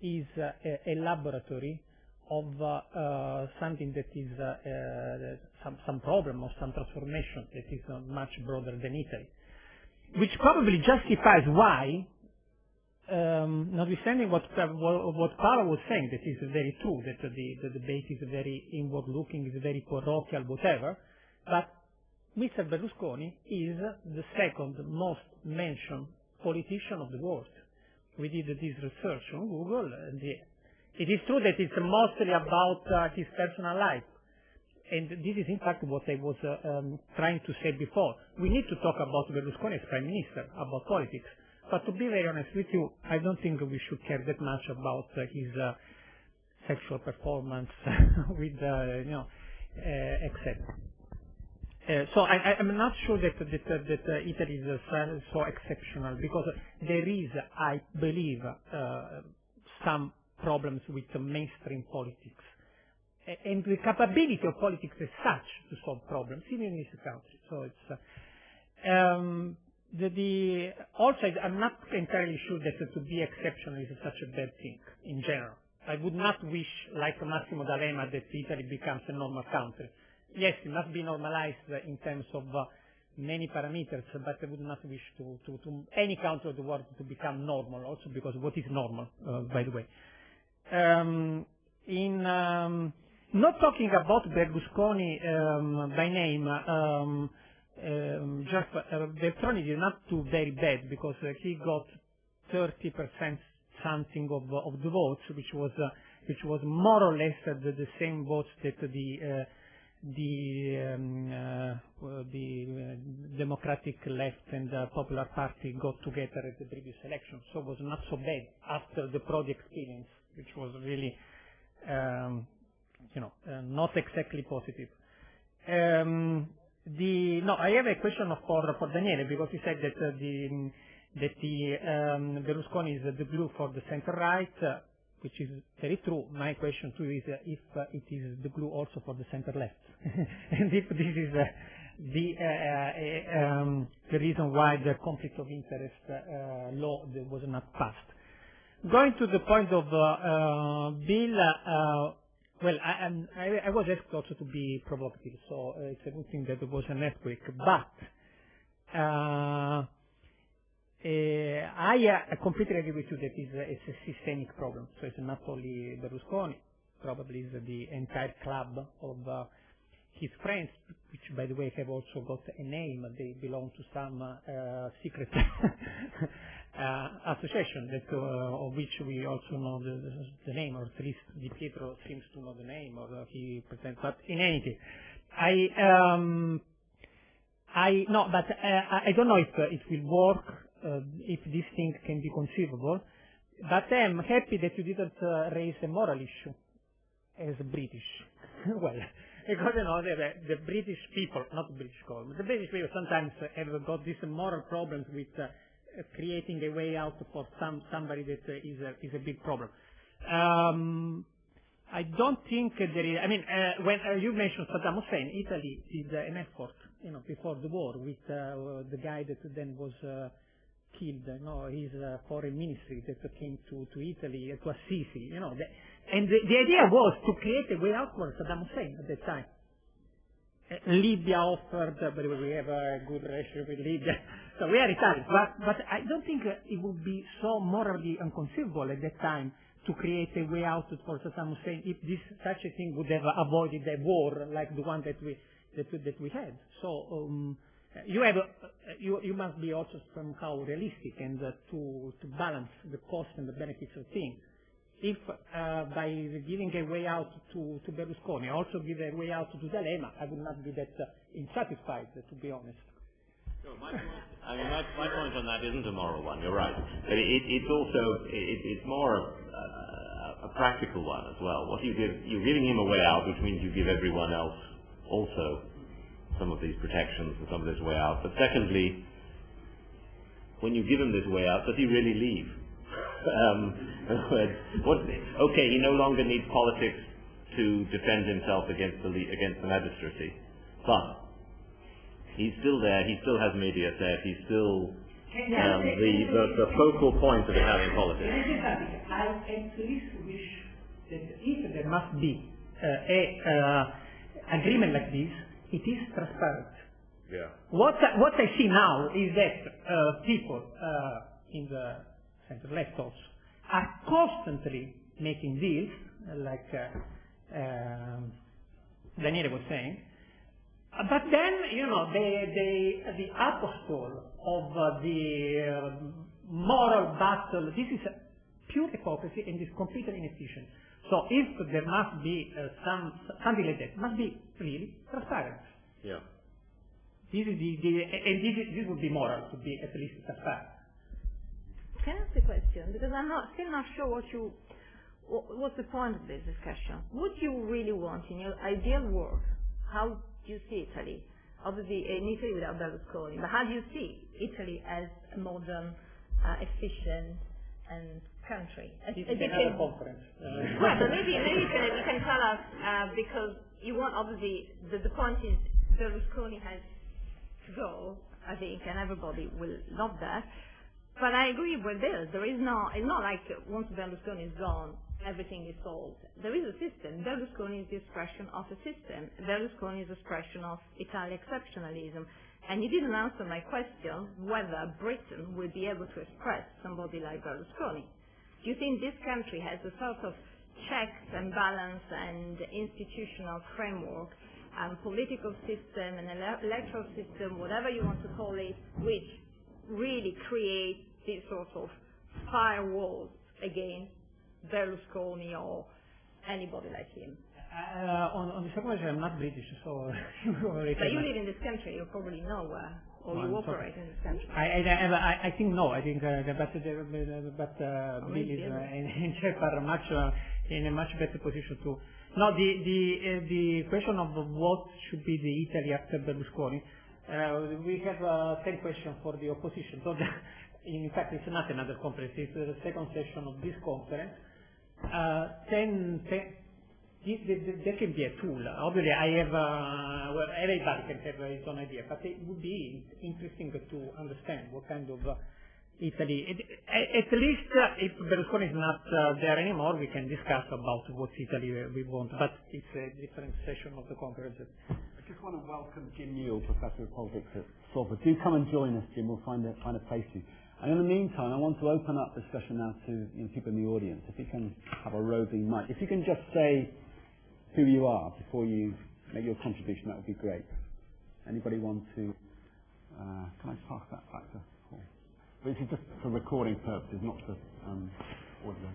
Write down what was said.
is a laboratory of something that is some problem or some transformation that is much broader than Italy, which probably justifies why, notwithstanding what Paolo was saying, that is very true, that the debate is very inward-looking, is very parochial, whatever, but Mr. Berlusconi is the second most mentioned politician of the world. We did this research on Google, and it is true that it's mostly about his personal life. And this is, in fact, what I was trying to say before. We need to talk about Berlusconi as Prime Minister, about politics. But to be very honest with you, I don't think we should care that much about his sexual performance with, etc. So I'm not sure that Italy is so exceptional, because there is, I believe, some problems with mainstream politics and the capability of politics as such to solve problems, even in this country. So it's also I'm not entirely sure that to be exceptional is such a bad thing in general. I would not wish, like Massimo D'Alema, that Italy becomes a normal country. Yes, it must be normalized in terms of many parameters, but I would not wish to any country of the world to become normal, also because what is normal, by the way. Not talking about Berlusconi by name, Berlusconi did not do very bad, because he got 30% something of the votes, which was more or less the same votes that the Democratic Left and the Popular Party got together at the previous election. So it was not so bad after the Prodi experience, which was really, not exactly positive. No, I have a question for Daniele, because he said that Berlusconi is the glue for the center-right, which is very true. My question to you is if it is the glue also for the center-left, and if this is the reason why the conflict of interest law was not passed. Going to the point of Bill, well, I was asked also to be provocative, so it's a good thing that there was an earthquake. But I completely agree with you that it's a systemic problem. So it's not only Berlusconi, probably it's the entire club of his friends, which, by the way, have also got a name. They belong to some secret association that of which we also know the name, or at least Di Pietro seems to know the name, or he pretends. But in any case, I don't know if it will work, if this thing can be conceivable. But I am happy that you didn't raise a moral issue as British. Well, because the British people, not the British government, the British people sometimes have got these moral problems with creating a way out for somebody that is a big problem. I don't think there is. I mean, when you mentioned Saddam Hussein, Italy did an effort, before the war with the guy that then was killed. His foreign ministry that came to Italy, to Assisi. And the idea was to create a way out for Saddam Hussein at that time. Libya offered, but we have a good relationship with Libya, so we are Italians. But I don't think it would be so morally inconceivable at that time to create a way out for Saddam Hussein if such a thing would have avoided a war like the one that we had. So you must be also somehow realistic and to balance the cost and the benefits of things. If by giving a way out to Berlusconi, also give a way out to D'Alema, I would not be that insatisfied, to be honest. No, my point on that isn't a moral one. You're right, but it's more a practical one as well. You're giving him a way out, which means you give everyone else also some of these protections and some of this way out. But secondly, when you give him this way out, does he really leave? Okay, he no longer needs politics to defend himself against the magistracy, but he's still there. He still has Mediaset. He's still the focal point of Italian politics. I at least wish that if there must be a agreement like this, it is transparent. Yeah. What I see now is that people in the center left also are constantly making deals, like Daniele was saying. But then, the apostle of the moral battle, this is pure hypocrisy and is completely inefficient. So if there must be something like that, it must be really transparent. Yeah. This is this would be moral to be at least transparent. Can I ask a question? Because I'm still not sure what's the point of this discussion. Would you really want, in your ideal world, how do you see Italy? Obviously, in Italy without Berlusconi, but how do you see Italy as a modern, efficient, and country? This is another conference. Well, but maybe you can tell us because you want obviously the point is Berlusconi has to go, I think, and everybody will love that. But I agree with this. It's not like once Berlusconi is gone, everything is solved. There is a system. Berlusconi is the expression of a system. Berlusconi is the expression of Italian exceptionalism. And you didn't answer my question whether Britain will be able to express somebody like Berlusconi. Do you think this country has a sort of checks and balance and institutional framework and political system and electoral system, whatever you want to call it, which really create these sort of firewalls against Berlusconi or anybody like him? On the second question, I'm not British, so but you live in this country, you probably know where, or you operate in this country. I think no. I think but Bill is and Jeff are much in a much better position to. No, the question of what should be the Italy after Berlusconi. We have 10 questions for the opposition. So in fact, it's not another conference. It's the second session of this conference. There can be a tool. Obviously, everybody can have his own idea, but it would be interesting to understand what kind of Italy. At least if Berlusconi is not there anymore, we can discuss about what Italy we want. But it's a different session of the conference. I just want to welcome Jim Newell, Professor of Politics at Salford. Do come and join us, Jim. We'll find a place for you. And in the meantime, I want to open up discussion now to people in the audience. If you can have a roving mic. If you can just say who you are before you make your contribution, that would be great. Anybody want to... can I pass that back to Paul? This is just for recording purposes, not for audio.